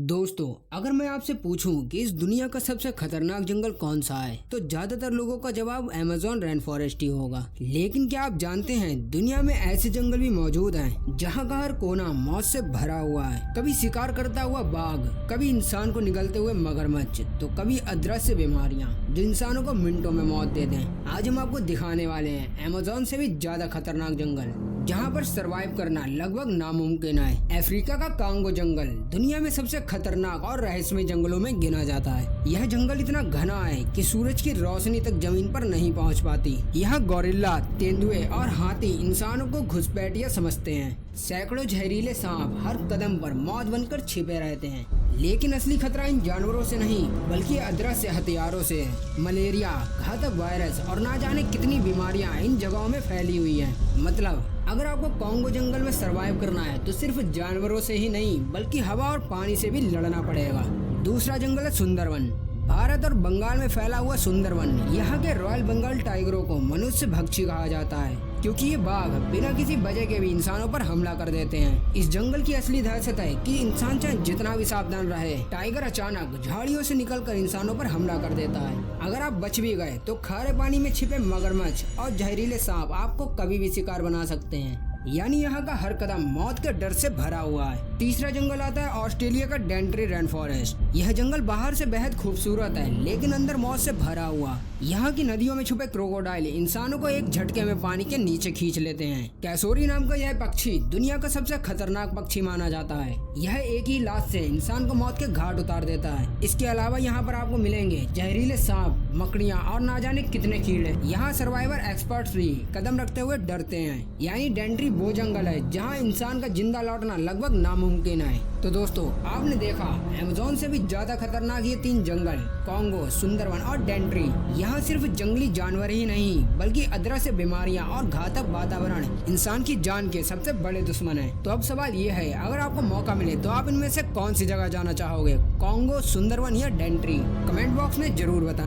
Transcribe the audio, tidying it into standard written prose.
दोस्तों, अगर मैं आपसे पूछूं कि इस दुनिया का सबसे खतरनाक जंगल कौन सा है तो ज्यादातर लोगों का जवाब अमेज़न रेन फॉरेस्ट ही होगा। लेकिन क्या आप जानते हैं दुनिया में ऐसे जंगल भी मौजूद हैं जहां का हर कोना मौत से भरा हुआ है। कभी शिकार करता हुआ बाघ, कभी इंसान को निगलते हुए मगरमच्छ, तो कभी अदृश्य बीमारियां जो इंसानों को मिनटों में मौत दे दें। आज हम आपको दिखाने वाले हैं अमेज़न से भी ज्यादा खतरनाक जंगल जहां पर सरवाइव करना लगभग नामुमकिन है। अफ्रीका का कांगो जंगल दुनिया में सबसे खतरनाक और रहस्यमय जंगलों में गिना जाता है। यह जंगल इतना घना है कि सूरज की रोशनी तक जमीन पर नहीं पहुंच पाती। यहाँ गोरिल्ला, तेंदुए और हाथी इंसानों को घुसपैठिया समझते हैं। सैकड़ों जहरीले सांप हर कदम पर मौत बनकर छिपे रहते हैं। लेकिन असली खतरा इन जानवरों से नहीं बल्कि अदृश्य हथियारों से है। मलेरिया, घातक वायरस और ना जाने कितनी बीमारियां इन जगहों में फैली हुई हैं। मतलब अगर आपको कांगो जंगल में सरवाइव करना है तो सिर्फ जानवरों से ही नहीं बल्कि हवा और पानी से भी लड़ना पड़ेगा। दूसरा जंगल है सुंदरवन। भारत और बंगाल में फैला हुआ सुंदरवन यहाँ के रॉयल बंगाल टाइगरों को मनुष्य भक्षी कहा जाता है क्योंकि ये बाघ बिना किसी वजह के भी इंसानों पर हमला कर देते हैं। इस जंगल की असली दहशत है कि इंसान चाहे जितना भी सावधान रहे, टाइगर अचानक झाड़ियों से निकलकर इंसानों पर हमला कर देता है। अगर आप बच भी गए तो खारे पानी में छिपे मगरमच्छ और जहरीले सांप आपको कभी भी शिकार बना सकते हैं। यानी यहाँ का हर कदम मौत के डर से भरा हुआ है। तीसरा जंगल आता है ऑस्ट्रेलिया का डेंट्री रेन फॉरेस्ट। यह जंगल बाहर से बेहद खूबसूरत है लेकिन अंदर मौत से भरा हुआ। यहाँ की नदियों में छुपे क्रोकोडाइल इंसानों को एक झटके में पानी के नीचे खींच लेते हैं। कैसोरी नाम का यह पक्षी दुनिया का सबसे खतरनाक पक्षी माना जाता है। यह एक ही लात से इंसान को मौत के घाट उतार देता है। इसके अलावा यहाँ पर आपको मिलेंगे जहरीले सांप, मकड़ियाँ और ना जाने कितने कीड़े। यहाँ सर्वाइवर एक्सपर्ट्स भी कदम रखते हुए डरते हैं। यानी डेंट्री वो जंगल है जहाँ इंसान का जिंदा लौटना लगभग नामुमकिन है। तो दोस्तों, आपने देखा अमेज़न से भी ज्यादा खतरनाक ये 3 जंगल, कांगो, सुंदरवन और डेंट्री। यहाँ सिर्फ जंगली जानवर ही नहीं बल्कि अदृश्य बीमारियां और घातक वातावरण इंसान की जान के सबसे बड़े दुश्मन हैं। तो अब सवाल ये है, अगर आपको मौका मिले तो आप इनमें से कौन सी जगह जाना चाहोगे, कांगो, सुंदरवन या डेंट्री? कमेंट बॉक्स में जरूर बताएं।